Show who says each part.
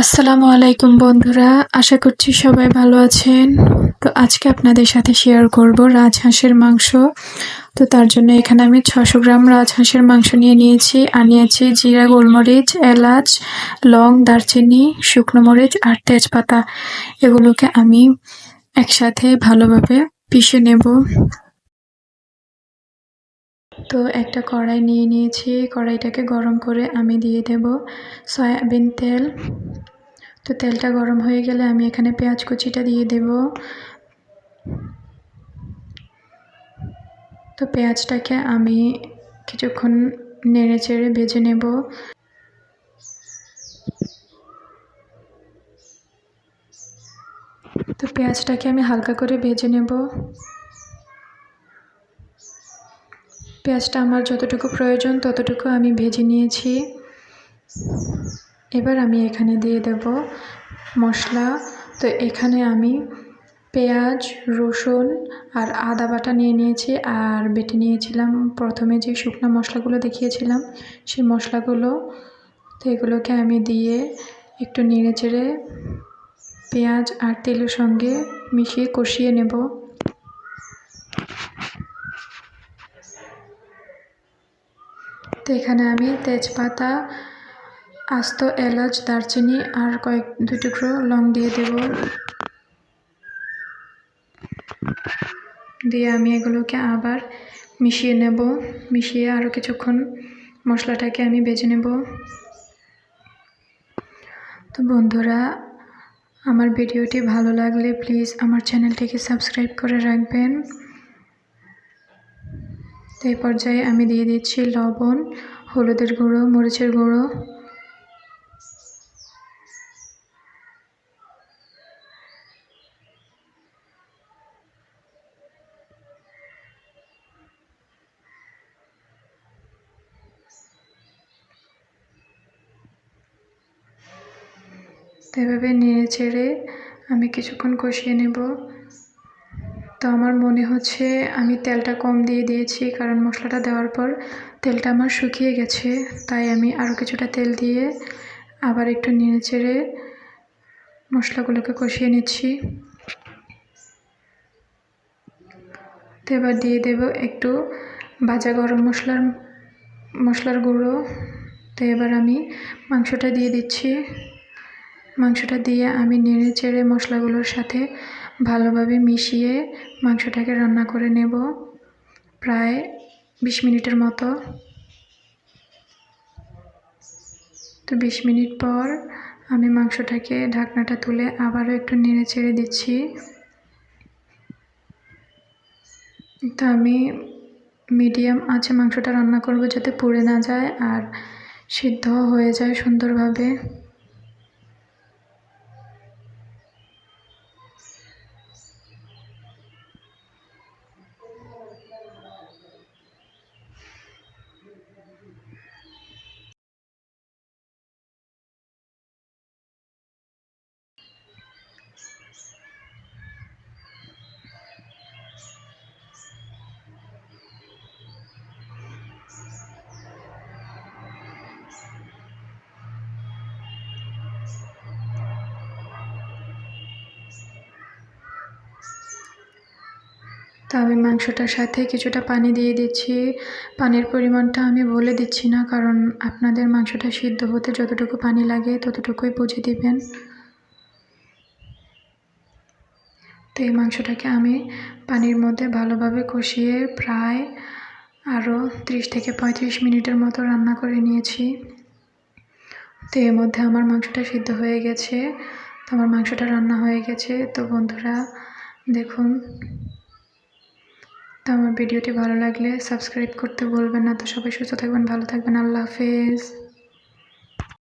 Speaker 1: আসসালামু আলাইকুম বন্ধুরা, আশা করছি সবাই ভালো আছেন। তো আজকে আপনাদের সাথে শেয়ার করব রাজহাঁসের মাংস। তো তার জন্য এখানে আমি 600 গ্রাম রাজহাঁসের মাংস নিয়েছি। আর নিয়েছি জিরা, গোলমরিচ, এলাচ, লং, দারচিনি, শুকনো মরিচ আর তেজপাতা। এগুলোকে আমি একসাথে ভালোভাবে পিষে নেব। তো একটা কড়াই নিয়েছি, কড়াইটাকে গরম করে আমি দিয়ে দেব সয়াবিন তেল। তো তেলটা গরম হয়ে গেলে আমি এখানে পেঁয়াজ কুচিটা দিয়ে দেব। তো পেঁয়াজটাকে আমি কিছুক্ষণ নেড়ে চেড়ে ভেজে নেব। তো পেঁয়াজটাকে আমি হালকা করে ভেজে নেব। পেঁয়াজটা আমার যতটুকু প্রয়োজন ততটুকু আমি ভেজে নিয়েছি। এবার আমি এখানে দিয়ে দেব মশলা। তো এখানে আমি পেঁয়াজ, রসুন আর আদা বাটা নিয়েছি আর বেটে নিয়েছিলাম প্রথমে যে শুকনো মশলাগুলো দেখিয়েছিলাম সেই মশলাগুলো। তো এগুলোকে আমি দিয়ে একটু নেড়ে চেড়ে পেঁয়াজ আর তেলের সঙ্গে মিশিয়ে কষিয়ে নেব। তো এখানে আমি তেজপাতা, আস্ত এলাচ, দারচিনি আর দুই টুকরো লং দিয়ে দেব। দিয়ে আমি এগুলোকে আবার মিশিয়ে নেব। মিশিয়ে আরও কিছুক্ষণ মশলাটাকে আমি ভেজে নেব। তো বন্ধুরা, আমার ভিডিওটি ভালো লাগলে প্লিজ আমার চ্যানেলটিকে সাবস্ক্রাইব করে রাখবেন। তো এই পর্যায়ে আমি দিয়ে দিচ্ছি লবণ, হলুদের গুঁড়ো, মরিচের গুঁড়ো। তো এভাবে নেড়ে চেড়ে আমি কিছুক্ষণ কষিয়ে নেব। তো আমার মনে হচ্ছে আমি তেলটা কম দিয়ে দিয়েছি, কারণ মশলাটা দেওয়ার পর তেলটা আমার শুকিয়ে গেছে। তাই আমি আরও কিছুটা তেল দিয়ে আবার একটু নেড়ে চেড়ে মশলাগুলোকে কষিয়ে নিচ্ছি। তো এবার দিয়ে দেব একটু ভাজা গরম মশলার গুঁড়ো। তো এবার আমি মাংসটা দিয়ে দিচ্ছি। মাংসটা দিয়ে আমি নেড়ে চেড়ে মশলাগুলোর সাথে ভালোভাবে মিশিয়ে মাংসটাকে রান্না করে নেব প্রায় 20 মিনিটের মতো। তো 20 মিনিট পর আমি মাংসটাকে ঢাকনাটা তুলে আবারও একটু নেড়ে চেড়ে দিচ্ছি। তো আমি মিডিয়াম আঁচে মাংসটা রান্না করব যাতে পুড়ে না যায় আর সিদ্ধ হয়ে যায় সুন্দরভাবে। তো আমি মাংসটার সাথে কিছুটা পানি দিয়ে দিচ্ছি। পানির পরিমাণটা আমি বলে দিচ্ছি না, কারণ আপনাদের মাংসটা সিদ্ধ হতে যতটুকু পানি লাগে ততটুকুই বুঝে দিবেন। তো এই মাংসটাকে আমি পানির মধ্যে ভালোভাবে কষিয়ে প্রায় আরও 30 থেকে 35 মিনিটের মতো রান্না করে নিয়েছি। তো এর মধ্যে আমার মাংসটা সিদ্ধ হয়ে গেছে। তো আমার মাংসটা রান্না হয়ে গেছে। তো বন্ধুরা দেখুন। তো আমার ভিডিওটি ভালো লাগলে সাবস্ক্রাইব করতে ভুলবেন না। তো সবাই সুস্থ থাকবেন, ভালো থাকবেন। আল্লাহ হাফেজ।